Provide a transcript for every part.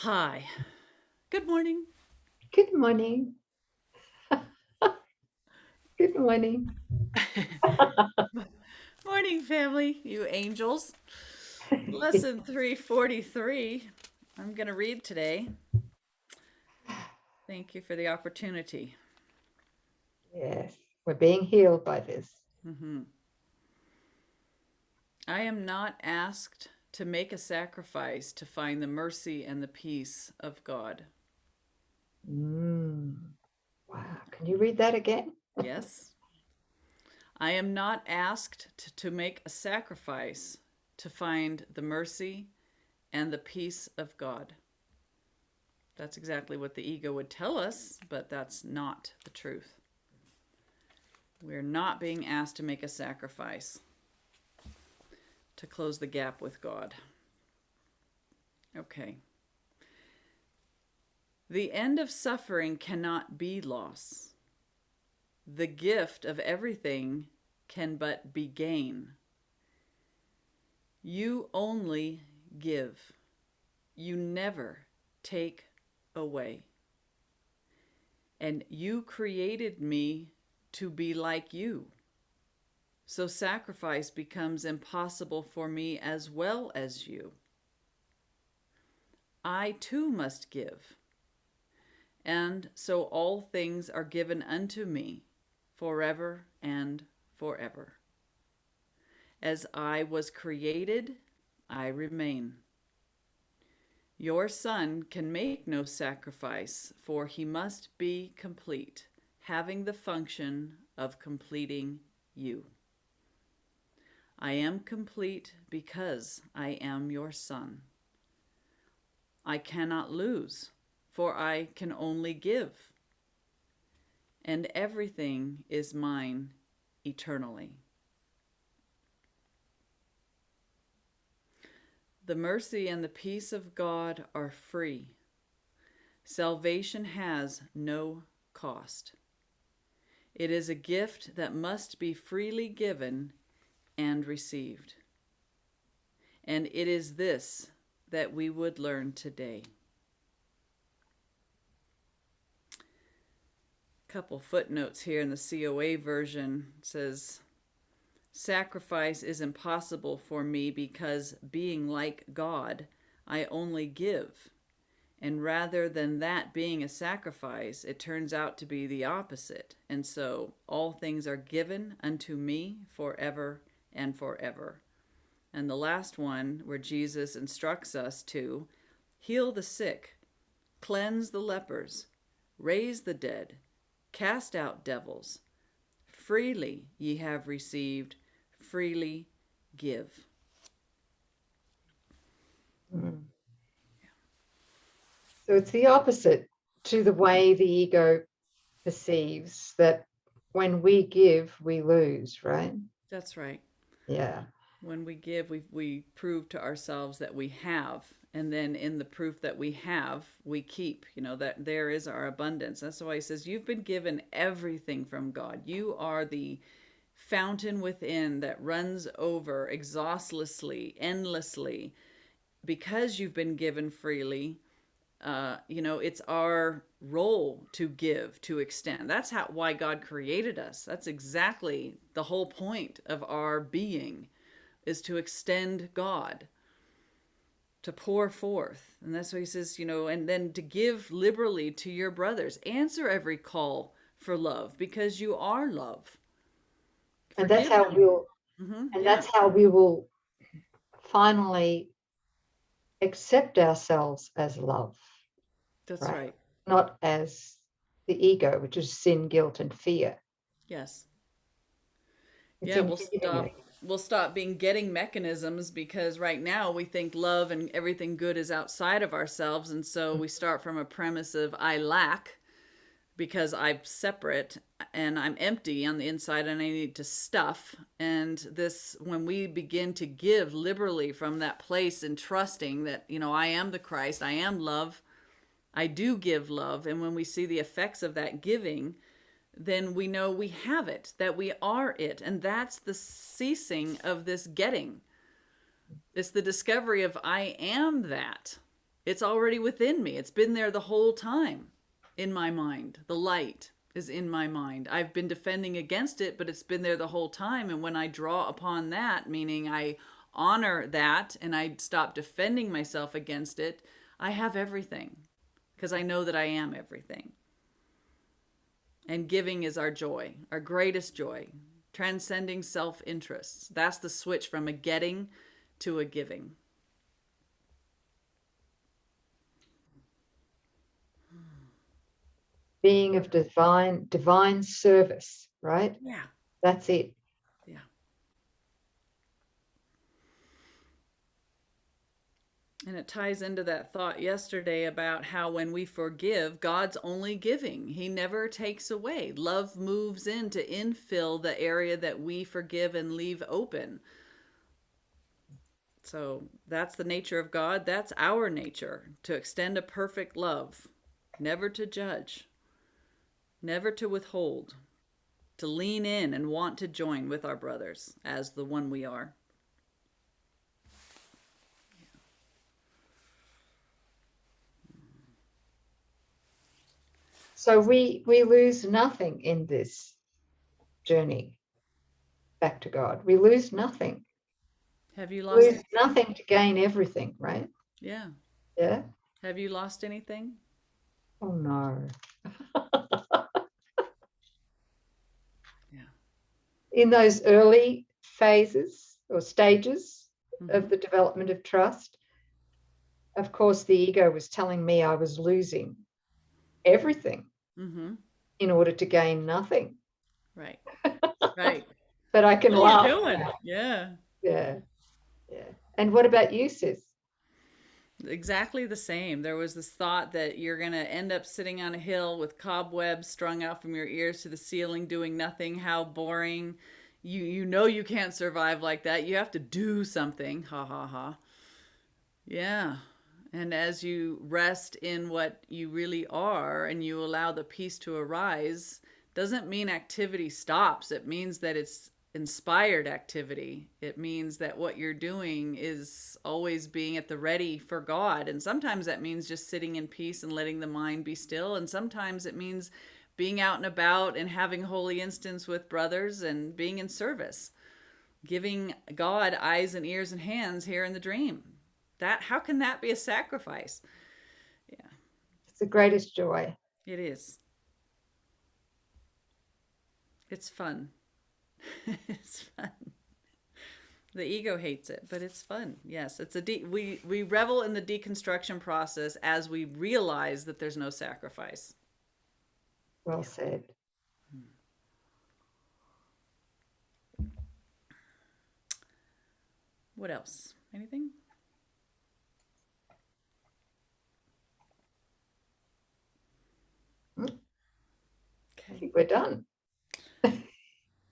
Hi. Good morning. Good morning. Good morning. Morning, family, you angels. Lesson 343. I'm going to read today. Thank you for the opportunity. Yes, we're being healed by this. hmm I am not asked to make a sacrifice to find the mercy and the peace of God. Mm. Wow. Can you read that again? Yes. I am not asked to make a sacrifice to find the mercy and the peace of God. That's exactly what the ego would tell us, but that's not the truth. We're not being asked to make a sacrifice to close the gap with God. Okay. The end of suffering cannot be loss. The gift of everything can but be gain. You only give. You never take away. And you created me to be like you. So sacrifice becomes impossible for me as well as you. I too must give. And so all things are given unto me forever and forever. As I was created, I remain. Your son can make no sacrifice, for he must be complete, having the function of completing you. I am complete because I am your son. I cannot lose, for I can only give, and everything is mine eternally. The mercy and the peace of God are free. Salvation has no cost. It is a gift that must be freely given and received. And it is this that we would learn today. Couple footnotes here in the COA version. It says, sacrifice is impossible for me because, being like God, I only give. And rather than that being a sacrifice, it turns out to be the opposite. And so all things are given unto me forever and forever. And the last one, where Jesus instructs us to heal the sick, cleanse the lepers, raise the dead, cast out devils. Freely ye have received, freely give. Mm. So it's the opposite to the way the ego perceives that when we give, we lose, right? That's right. Yeah. When we give, we prove to ourselves that we have. And then in the proof that we have, we keep, that there is our abundance. That's why he says, you've been given everything from God. You are the fountain within that runs over exhaustlessly, endlessly, because you've been given freely. It's our role to give, to extend. That's why God created us. That's exactly the whole point of our being, is to extend God, to pour forth. And that's why he says, and then to give liberally to your brothers. Answer every call for love because you are love. And that's Forgive how them. we'll and Yeah, that's how we will finally accept ourselves as love, that's right? right. Not as the ego, which is sin, guilt, and fear. Yes. It's Yeah, in we'll feeling stop it. we'll stop being getting mechanisms because right now we think love and everything good is outside of ourselves, and so we start from a premise of I lack because I'm separate and I'm empty on the inside and I need to stuff. And this, when we begin to give liberally from that place and trusting that, I am the Christ, I am love, I do give love. And when we see the effects of that giving, then we know we have it, that we are it. And that's the ceasing of this getting. It's the discovery of I am that. It's already within me. It's been there the whole time in my mind. The light is in my mind. I've been defending against it, but it's been there the whole time. And when I draw upon that, meaning I honor that and I stop defending myself against it, I have everything because I know that I am everything. And giving is our joy, our greatest joy, transcending self-interests. That's the switch from a getting to a giving. Being of divine service, right? Yeah. That's it. Yeah. And it ties into that thought yesterday about how when we forgive, God's only giving. He never takes away. Love moves in to infill the area that we forgive and leave open. So that's the nature of God. That's our nature, to extend a perfect love, never to judge, never to withhold, to lean in and want to join with our brothers as the one we are. So we lose nothing in this journey back to God. We lose nothing. Have you We lost? lose nothing to gain everything, right? Yeah. Yeah. Have you lost anything? Oh no. Yeah. In those early phases or stages Mm-hmm. of the development of trust, of course, the ego was telling me I was losing everything Mm-hmm. in order to gain nothing. Right. Right. But I can What are laugh. you doing? Yeah. Yeah. Yeah. And what about you, sis? Exactly the same. There was this thought that you're going to end up sitting on a hill with cobwebs strung out from your ears to the ceiling doing nothing. How boring. You know you can't survive like that. You have to do something. Ha ha ha. Yeah. And as you rest in what you really are and you allow the peace to arise, doesn't mean activity stops. It means that it's inspired activity. It means that what you're doing is always being at the ready for God. And sometimes that means just sitting in peace and letting the mind be still. And sometimes it means being out and about and having holy instance with brothers and being in service, giving God eyes and ears and hands here in the dream. That, how can that be a sacrifice? Yeah. It's the greatest joy. It is. It's fun. It's fun. The ego hates it, but it's fun. Yes, it's we revel in the deconstruction process as we realize that there's no sacrifice. Well said. What else? Anything? I Okay. think we're done.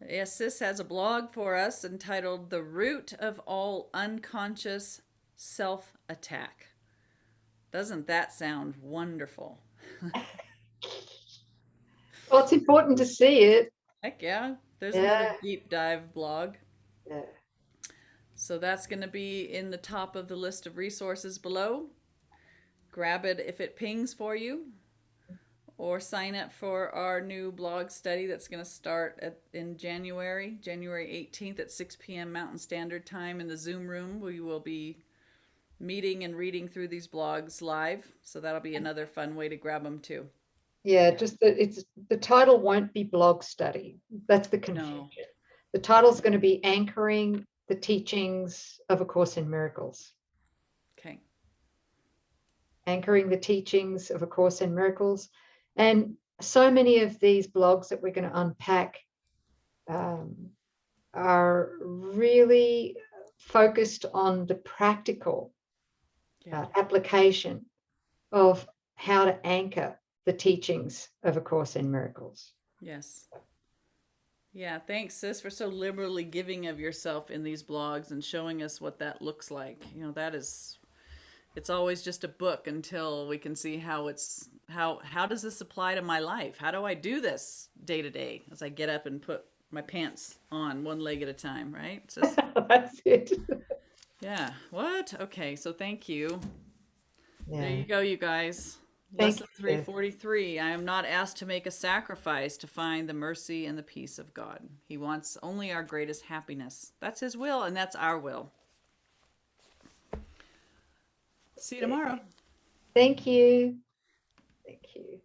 Yes, Sis has a blog for us entitled The Root of All Unconscious Self-Attack. Doesn't that sound wonderful? Well, it's important to see it. Heck yeah. There's Yeah. another deep dive blog. Yeah. So that's going to be in the top of the list of resources below. Grab it if it pings for you, or sign up for our new blog study that's going to start in January 18th at 6 p.m. Mountain Standard Time in the Zoom room. We will be meeting and reading through these blogs live, so that'll be another fun way to grab them too. Yeah, just that the title won't be blog study. That's the confusion. No. The title's going to be Anchoring the Teachings of A Course in Miracles. Okay. Anchoring the Teachings of A Course in Miracles. And so many of these blogs that we're going to unpack are really focused on the practical application of how to anchor the teachings of A Course in Miracles. Yes. Yeah, thanks, Sis, for so liberally giving of yourself in these blogs and showing us what that looks like. You know, that is, it's always just a book until we can see how it's, how does this apply to my life? How do I do this day to day as I get up and put my pants on one leg at a time, right? It's just, That's it. yeah. What? Okay, so thank you. There Yeah. you go, you guys. Thank Lesson you, Steph. 343. I am not asked to make a sacrifice to find the mercy and the peace of God. He wants only our greatest happiness. That's His will, and that's our will. See you tomorrow. Thank you. Thank you.